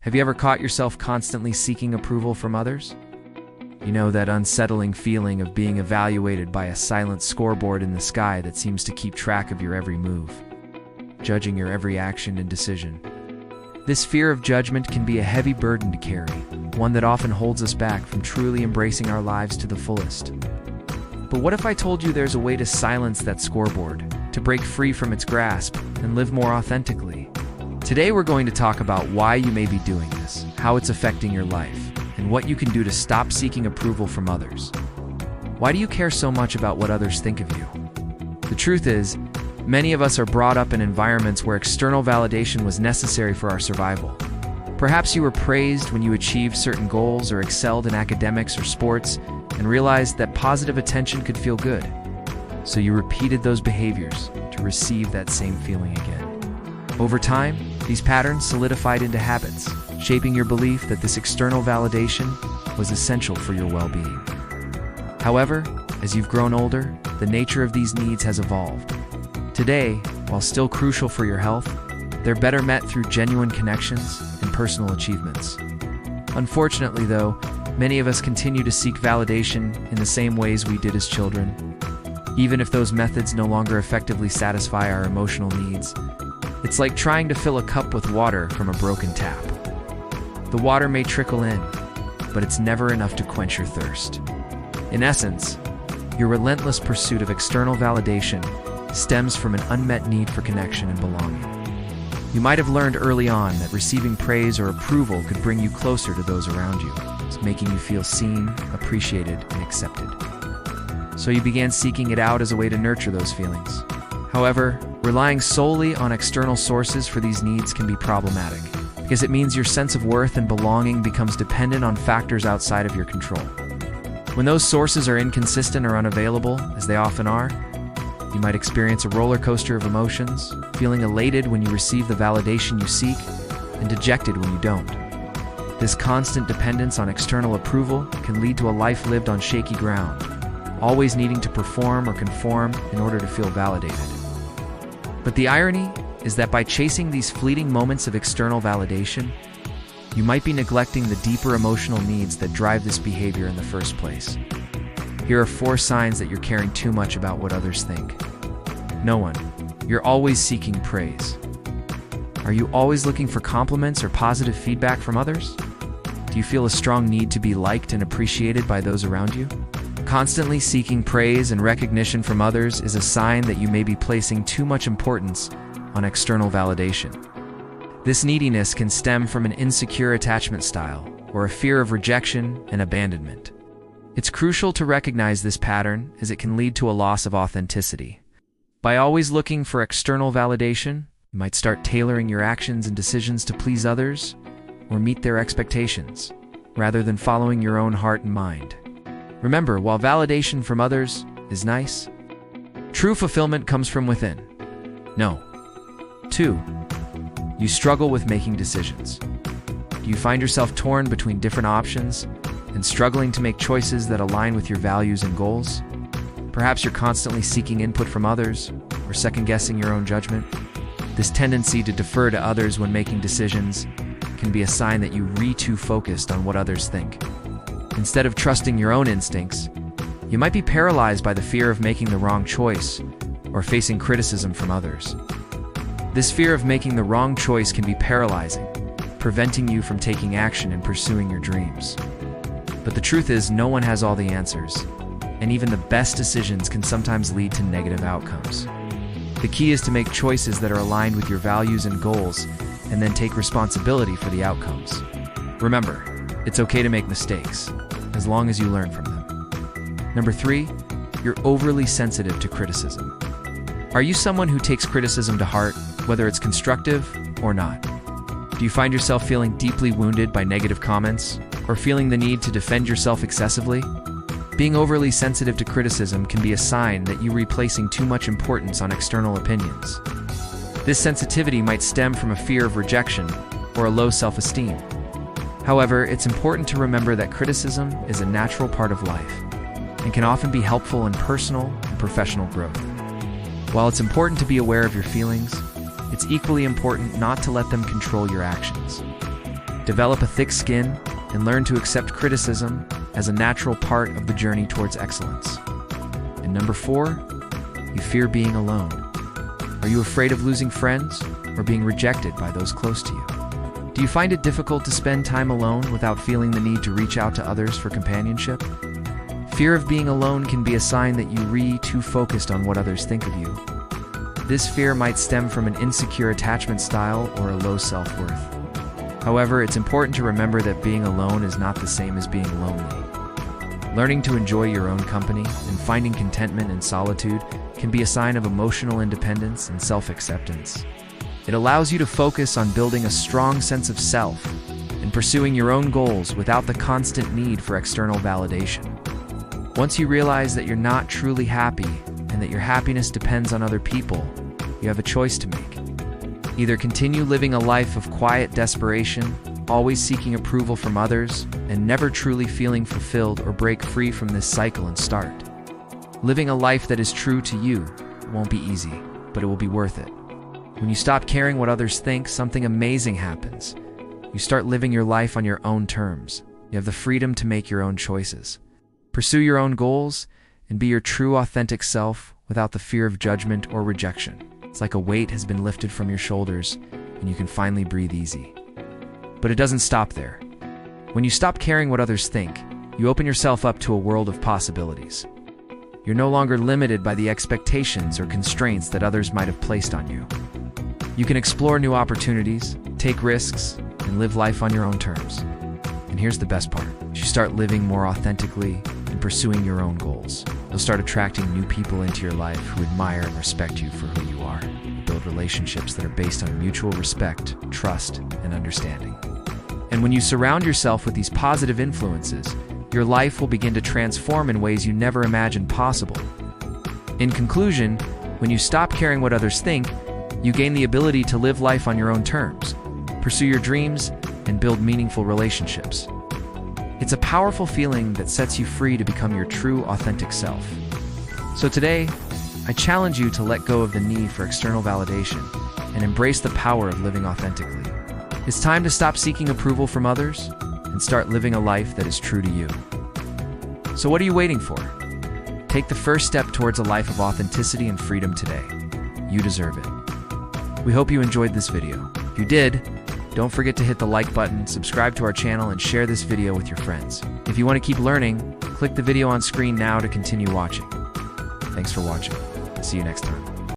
Have you ever caught yourself constantly seeking approval from others? You know, that unsettling feeling of being evaluated by a silent scoreboard in the sky that seems to keep track of your every move, judging your every action and decision. This fear of judgment can be a heavy burden to carry, one that often holds us back from truly embracing our lives to the fullest. But what if I told you there's a way to silence that scoreboard, to break free from its grasp, and live more authentically? Today we're going to talk about why you may be doing this, how it's affecting your life, and what you can do to stop seeking approval from others. Why do you care so much about what others think of you? The truth is, many of us are brought up in environments where external validation was necessary for our survival. Perhaps you were praised when you achieved certain goals or excelled in academics or sports and realized that positive attention could feel good. So you repeated those behaviors to receive that same feeling again. Over time, these patterns solidified into habits, shaping your belief that this external validation was essential for your well-being. However, as you've grown older, the nature of these needs has evolved. Today, while still crucial for your health, they're better met through genuine connections and personal achievements. Unfortunately, though, many of us continue to seek validation in the same ways we did as children. Even if those methods no longer effectively satisfy our emotional needs, it's like trying to fill a cup with water from a broken tap. The water may trickle in, but it's never enough to quench your thirst. In essence, your relentless pursuit of external validation stems from an unmet need for connection and belonging. You might have learned early on that receiving praise or approval could bring you closer to those around you, making you feel seen, appreciated, and accepted. So you began seeking it out as a way to nurture those feelings. However, relying solely on external sources for these needs can be problematic, because it means your sense of worth and belonging becomes dependent on factors outside of your control. When those sources are inconsistent or unavailable, as they often are, you might experience a roller coaster of emotions, feeling elated when you receive the validation you seek, and dejected when you don't. This constant dependence on external approval can lead to a life lived on shaky ground, always needing to perform or conform in order to feel validated. But the irony is that by chasing these fleeting moments of external validation, you might be neglecting the deeper emotional needs that drive this behavior in the first place. Here are 4 signs that you're caring too much about what others think. No one. You're always seeking praise. Are you always looking for compliments or positive feedback from others? Do you feel a strong need to be liked and appreciated by those around you? Constantly seeking praise and recognition from others is a sign that you may be placing too much importance on external validation. This neediness can stem from an insecure attachment style or a fear of rejection and abandonment. It's crucial to recognize this pattern, as it can lead to a loss of authenticity. By always looking for external validation, you might start tailoring your actions and decisions to please others or meet their expectations, rather than following your own heart and mind. Remember, while validation from others is nice, true fulfillment comes from within. No. 2. You struggle with making decisions. Do you find yourself torn between different options and struggling to make choices that align with your values and goals? Perhaps you're constantly seeking input from others or second-guessing your own judgment. This tendency to defer to others when making decisions can be a sign that you're too focused on what others think. Instead of trusting your own instincts, you might be paralyzed by the fear of making the wrong choice or facing criticism from others. This fear of making the wrong choice can be paralyzing, preventing you from taking action and pursuing your dreams. But the truth is, no one has all the answers, and even the best decisions can sometimes lead to negative outcomes. The key is to make choices that are aligned with your values and goals, and then take responsibility for the outcomes. Remember, it's okay to make mistakes, as long as you learn from them. Number 3, you're overly sensitive to criticism. Are you someone who takes criticism to heart, whether it's constructive or not? Do you find yourself feeling deeply wounded by negative comments, or feeling the need to defend yourself excessively? Being overly sensitive to criticism can be a sign that you're placing too much importance on external opinions. This sensitivity might stem from a fear of rejection or a low self-esteem. However, it's important to remember that criticism is a natural part of life and can often be helpful in personal and professional growth. While it's important to be aware of your feelings, it's equally important not to let them control your actions. Develop a thick skin and learn to accept criticism as a natural part of the journey towards excellence. And number 4, you fear being alone. Are you afraid of losing friends or being rejected by those close to you? Do you find it difficult to spend time alone without feeling the need to reach out to others for companionship? Fear of being alone can be a sign that you're too focused on what others think of you. This fear might stem from an insecure attachment style or a low self-worth. However, it's important to remember that being alone is not the same as being lonely. Learning to enjoy your own company and finding contentment in solitude can be a sign of emotional independence and self-acceptance. It allows you to focus on building a strong sense of self and pursuing your own goals without the constant need for external validation. Once you realize that you're not truly happy and that your happiness depends on other people, you have a choice to make. Either continue living a life of quiet desperation, always seeking approval from others, and never truly feeling fulfilled, or break free from this cycle and start living a life that is true to you. It won't be easy, but it will be worth it. When you stop caring what others think, something amazing happens. You start living your life on your own terms. You have the freedom to make your own choices. Pursue your own goals and be your true, authentic self without the fear of judgment or rejection. It's like a weight has been lifted from your shoulders and you can finally breathe easy. But it doesn't stop there. When you stop caring what others think, you open yourself up to a world of possibilities. You're no longer limited by the expectations or constraints that others might have placed on you. You can explore new opportunities, take risks, and live life on your own terms. And here's the best part. You start living more authentically and pursuing your own goals. You'll start attracting new people into your life who admire and respect you for who you are. You build relationships that are based on mutual respect, trust, and understanding. And when you surround yourself with these positive influences, your life will begin to transform in ways you never imagined possible. In conclusion, when you stop caring what others think, you gain the ability to live life on your own terms, pursue your dreams, and build meaningful relationships. It's a powerful feeling that sets you free to become your true, authentic self. So today, I challenge you to let go of the need for external validation and embrace the power of living authentically. It's time to stop seeking approval from others and start living a life that is true to you. So what are you waiting for? Take the first step towards a life of authenticity and freedom today. You deserve it. We hope you enjoyed this video. If you did, don't forget to hit the like button, subscribe to our channel, and share this video with your friends. If you want to keep learning, click the video on screen now to continue watching. Thanks for watching. See you next time.